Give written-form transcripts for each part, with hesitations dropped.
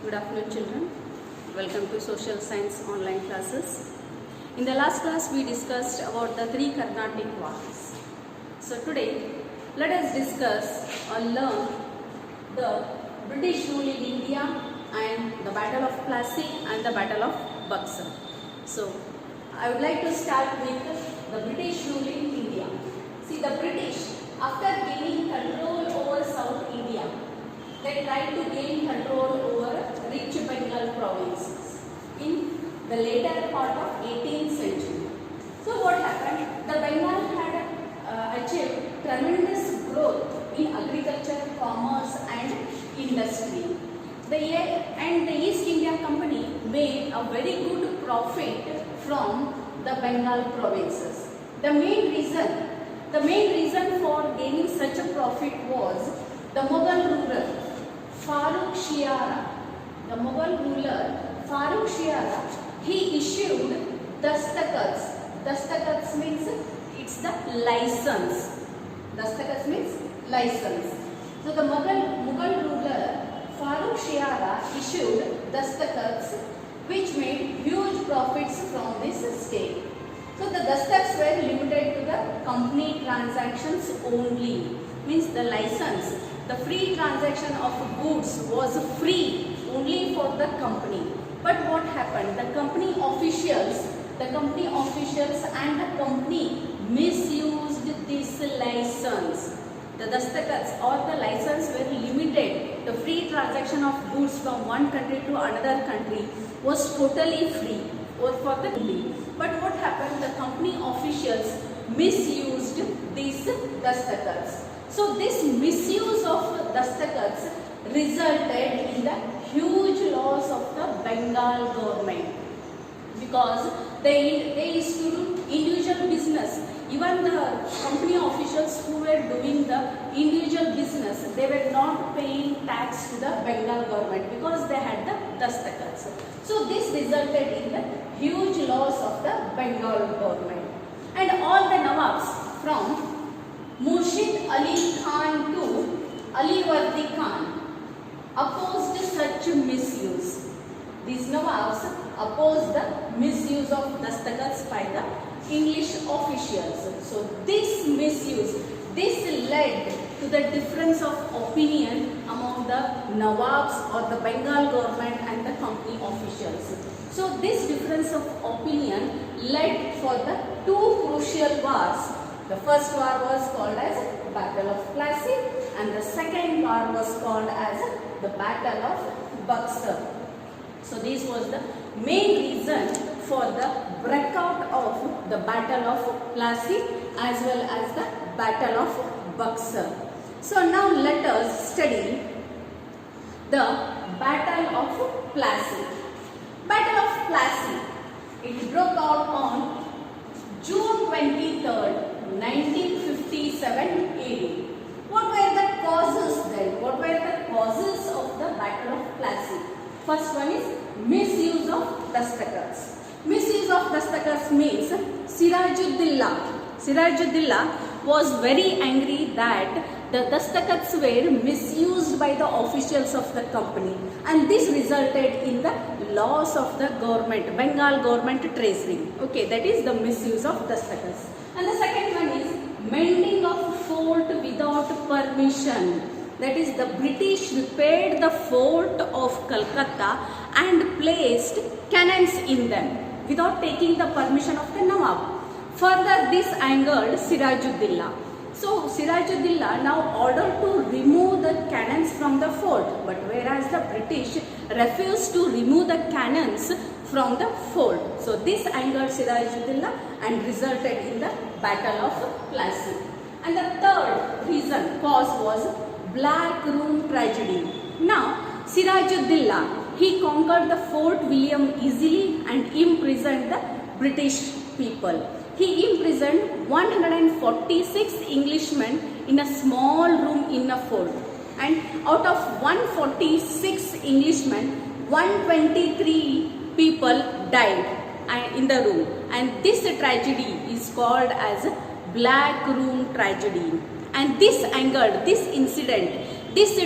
Good afternoon, children. Welcome to Social Science online classes. In the last class, we discussed about the three Carnatic wars. So today, let us discuss or learn the British rule in India and the Battle of Plassey and the Battle of Buxar. So, I would like to start with the British rule in India. See, the British, after gaining control over South India, they tried to gain control over rich Bengal provinces in the later part of 18th century. So what happened? The Bengal had achieved tremendous growth in agriculture, commerce and industry. The East India Company made a very good profit from the Bengal provinces. The main reason for gaining such a profit was the Mughal ruler Farrukh Shiara. The Mughal ruler Farrukh Shiara, he issued dastakats. Dastakats means it's the license. Dastakats means license. So the Mughal ruler Farrukh Shiara issued dastakats which made huge profits from this state. So the dastakats were limited to the company transactions only. Means the license, the free transaction of goods was free only for the company. But what happened? The company officials and the company misused this license. The dastakats or the license were limited. The free transaction of goods from one country to another country was totally free or for the company. But what happened? The company officials misused these dastakats. So this misuse of dastakats resulted in the huge loss of the Bengal government, because they used to do individual business. Even the company officials who were doing the individual business, they were not paying tax to the Bengal government because they had the dastakats. So this resulted in the huge loss of the Bengal government. And all the Nawabs from Murshid Ali Khan to Alivardi Khan opposed such misuse. These Nawabs opposed the misuse of dastakats by the English officials. So this misuse, this led to the difference of opinion among the Nawabs or the Bengal government and the company officials. So this difference of opinion led for the two crucial wars. The first war was called as Battle of Plassey and the second war was called as the Battle of Buxar. So this was the main reason for the breakout of the Battle of Plassey as well as the Battle of Buxar. So now let us study the Battle of Plassey. Battle of Plassey, it broke out on June 23rd, 1957 AD. What were the causes then? What were the causes of the Battle of Plassey? First one is misuse of dastakats. Misuse of dastakats means Sirajuddaulah was very angry that the dastakats were misused by the officials of the company, and this resulted in the loss of the government, Bengal government treasury. Okay, that is the misuse of dastakats. And the second one is mending of fort without permission. That is, the British repaired the fort of Calcutta and placed cannons in them without taking the permission of the Nawab. Further, this angered Sirajuddaulah. So Sirajuddaulah now ordered to remove the cannons from the fort, but whereas the British refused to remove the cannons from the fort. So this angered Sirajuddaulah and resulted in the Battle of Plassey. And the third cause was Black Room tragedy. Now Sirajuddaulah, he conquered the Fort William easily and imprisoned the British people. He imprisoned 146 Englishmen in a small room in a fort, and out of 146 Englishmen, 123 people died in the room, and this tragedy is called as Black Room tragedy. And this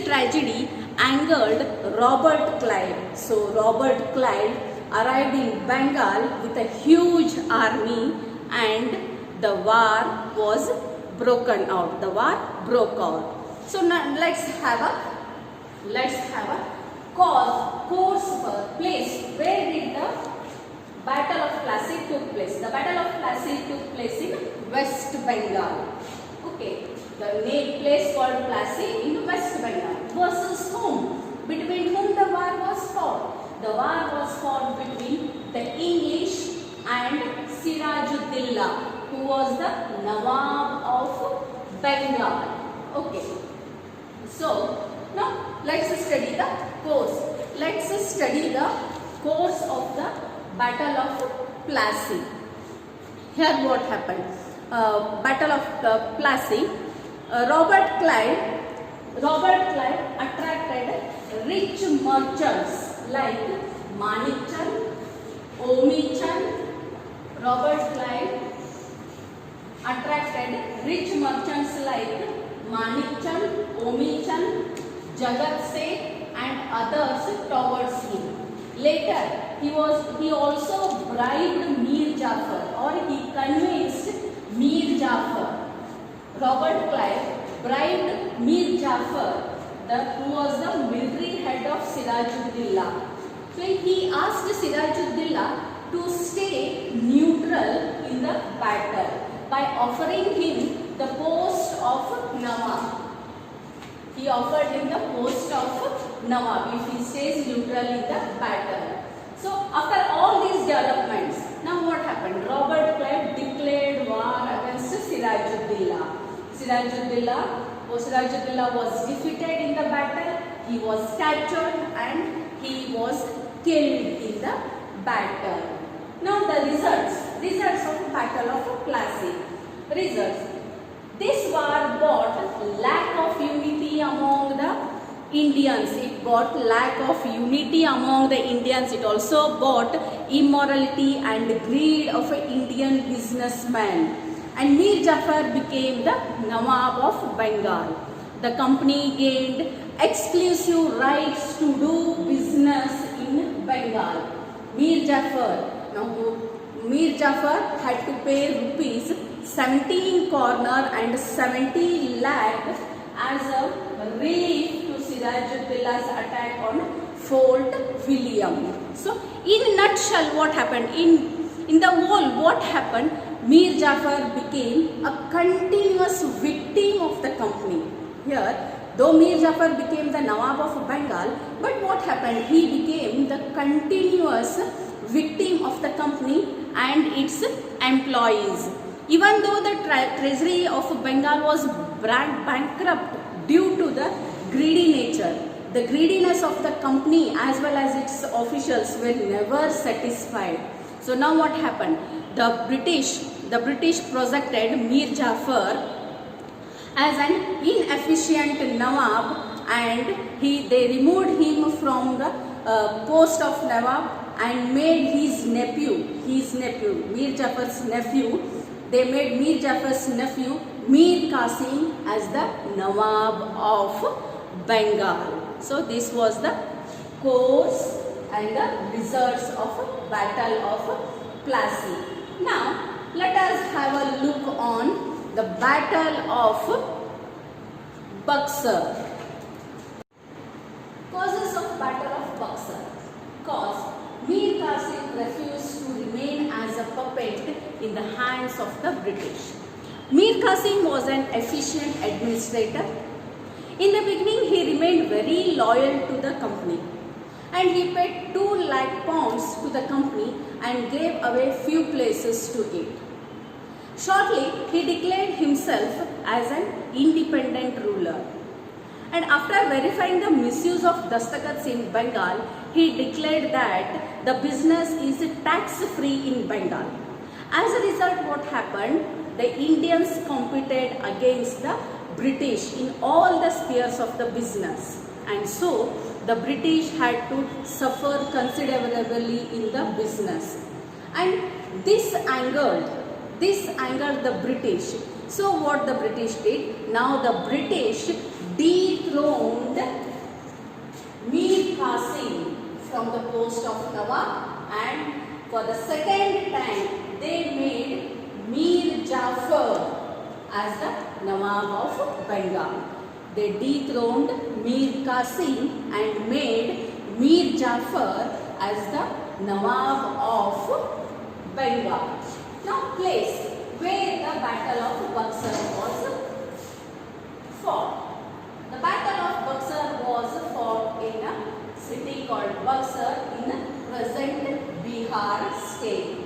tragedy angered Robert Clive. So Robert Clive arrived in Bengal with a huge army and the war was broken out. The war broke out. So now let's have a course place. Where did the Battle of Plassey took place? The Battle of Plassey took place in West Bengal. Okay, the place called Plassey in West Bengal. Versus whom? Between whom the war was fought? The war was fought between the English and Sirajuddaulah, who was the Nawab of Bengal. Okay. So now let's study the course. Let's study the course of the Battle of Plassey. Here what happened? Battle of Plassey. Robert Clive attracted rich merchants like Manikchand, Omichand. Robert Clive attracted rich merchants like Manikchand, Omichand, Jagat Seth and others towards him. Later, he also bribed Mir Jafar, or he convinced Mir Jafar. Robert Clive bribed Mir Jafar, who was the military head of Sirajuddaulah. So he asked Sirajuddaulah to stay neutral in the battle by offering him the post of Nawab. He offered him the post of Nawab if he stays neutral in the battle. So after all these developments, now what happened? Robert Clive declared war against Sirajuddaulah. Sirajuddaulah was defeated in the battle. He was captured and he was killed in the battle. Now the results of Battle of Plassey. Results. This war brought lack of unity among the Indians. It brought lack of unity among the Indians. It also brought immorality and greed of an Indian businessman. And Mir Jafar became the Nawab of Bengal. The company gained exclusive rights to do business in Bengal. Mir Jafar had to pay rupees 17 corner and 70 lakh as a relief to Sirajuddaullah's attack on Fort William. So, in a nutshell, what happened? In the whole, what happened? Mir Jafar became a continuous victim of the company. Here, though Mir Jafar became the Nawab of Bengal, but what happened? He became the continuous victim of the company and its employees. Even though the treasury of Bengal was bankrupt due to the greedy nature, the greediness of the company as well as its officials were never satisfied. So now what happened? The British projected Mir Jafar as an inefficient Nawab and they removed him from the post of Nawab and made his nephew, Mir Jafar's nephew, they made Mir Jafar's nephew, Mir Qasim, as the Nawab of Bengal. So this was the course and the results of Battle of Plassey. Now let us have a look on the Battle of Buxar. Causes of Battle of Buxar. Cause: Mir Qasim refused to remain as a puppet in the hands of the British. Mir Qasim was an efficient administrator. In the beginning, he remained very loyal to the company and he paid 2 lakh pounds to the company and gave away few places to it. Shortly, he declared himself as an independent ruler. And after verifying the misuse of dastakats in Bengal, he declared that the business is tax-free in Bengal. As a result, what happened? The Indians competed against the British in all the spheres of the business. And so, the British had to suffer considerably in the business. And this angered the British. So what the British did? Now the British dethroned from the post of Nawab, and for the second time they made Mir Jafar as the Nawab of Bengal. They dethroned Mir Qasim and made Mir Jafar as the Nawab of Bengal. Now place where the Battle of Buxar was fought. The Battle of Buxar was fought in a city called Buxar in present Bihar state.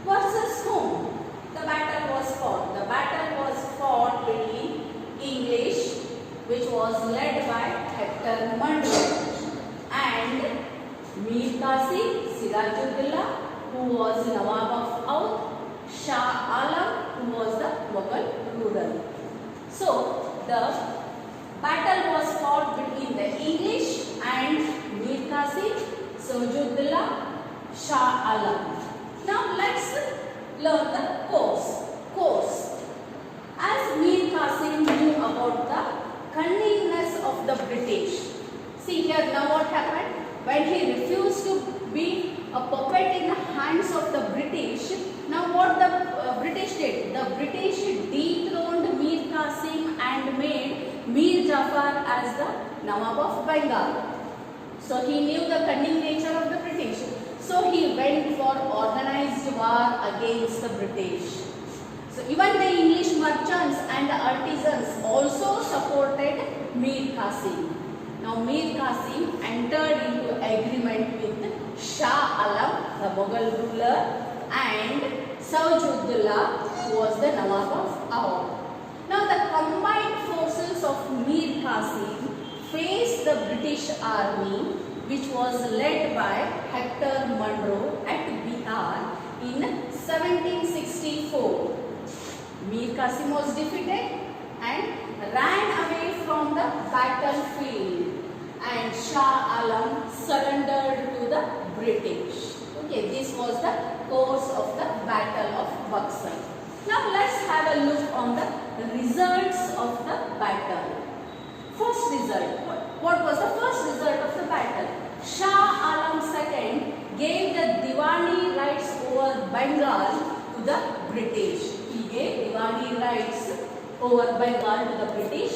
Versus whom the battle was fought? The battle was fought between English, which was led by Hector Munro, and Mir Qasim, Sirajuddaulah, who was Nawab of Oudh, Shah Alam, who was the Mughal ruler. So the battle was fought between the English and Mir Qasim, Sirajuddaulah, Shah Alam. Now let's learn the course. As Mir Qasim knew about the cunningness of the British. See here now what happened? When he refused to be a puppet in the hands of the British, now what the British did? The British dethroned Mir Qasim and made Mir Jafar as the Nawab of Bengal. So he knew the cunning nature of the British. So he went for organized war against the British. So even the English merchants and the artisans also supported Mir Qasim. Now Mir Qasim entered into agreement with Shah Alam, the Mughal ruler, and Sirajuddaulah, who was the Nawab of Oudh. Now the combined forces of Mir Qasim faced the British army, which was led by Hector Munro at Bihar in 1764. Mir Qasim was defeated and ran away from the battlefield, and Shah Alam surrendered to the British. Okay, this was the course of the Battle of Buxar. Now let's have a look on the results of the battle. First result. What was the first result of the battle? Shah Alam II gave the Diwani rights over Bengal to the British. He gave Diwani rights over Bengal to the British.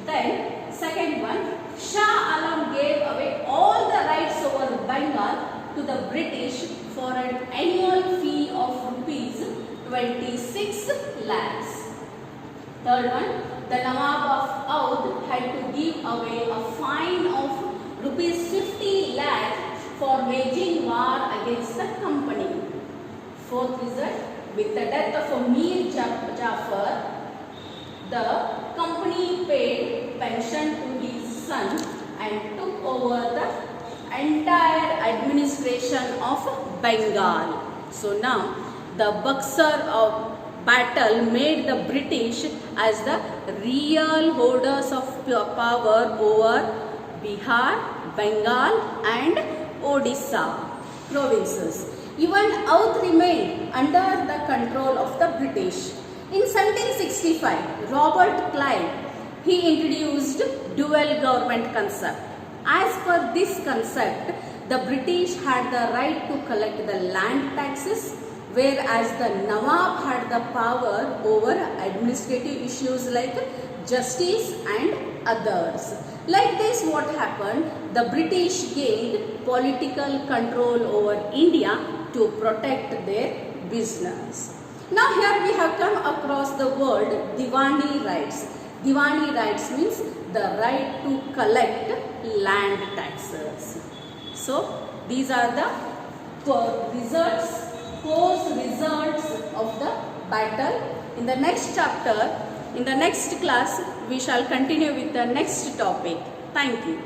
Then second one, Shah Alam gave away all the rights over Bengal to the British for an annual fee of rupees 26 lakhs. Third one, the Nawab of Oudh had to give away a fine of rupees 50 lakh for waging war against the company. Fourth result, with the death of Mir Jafar, the company paid pension to his son and took over the entire administration of Bengal. So now the Buxar battle made the British as the real holders of power over Bihar, Bengal and Odisha provinces. Even Oudh remained under the control of the British. In 1765, Robert Clive, he introduced dual government concept. As per this concept, the British had the right to collect the land taxes, whereas the Nawab had the power over administrative issues like justice and others. Like this, what happened? The British gained political control over India to protect their business. Now here we have come across the word Diwani rights. Diwani rights means the right to collect land taxes. So these are the course results of the battle. In the next chapter, in the next class, we shall continue with the next topic. Thank you.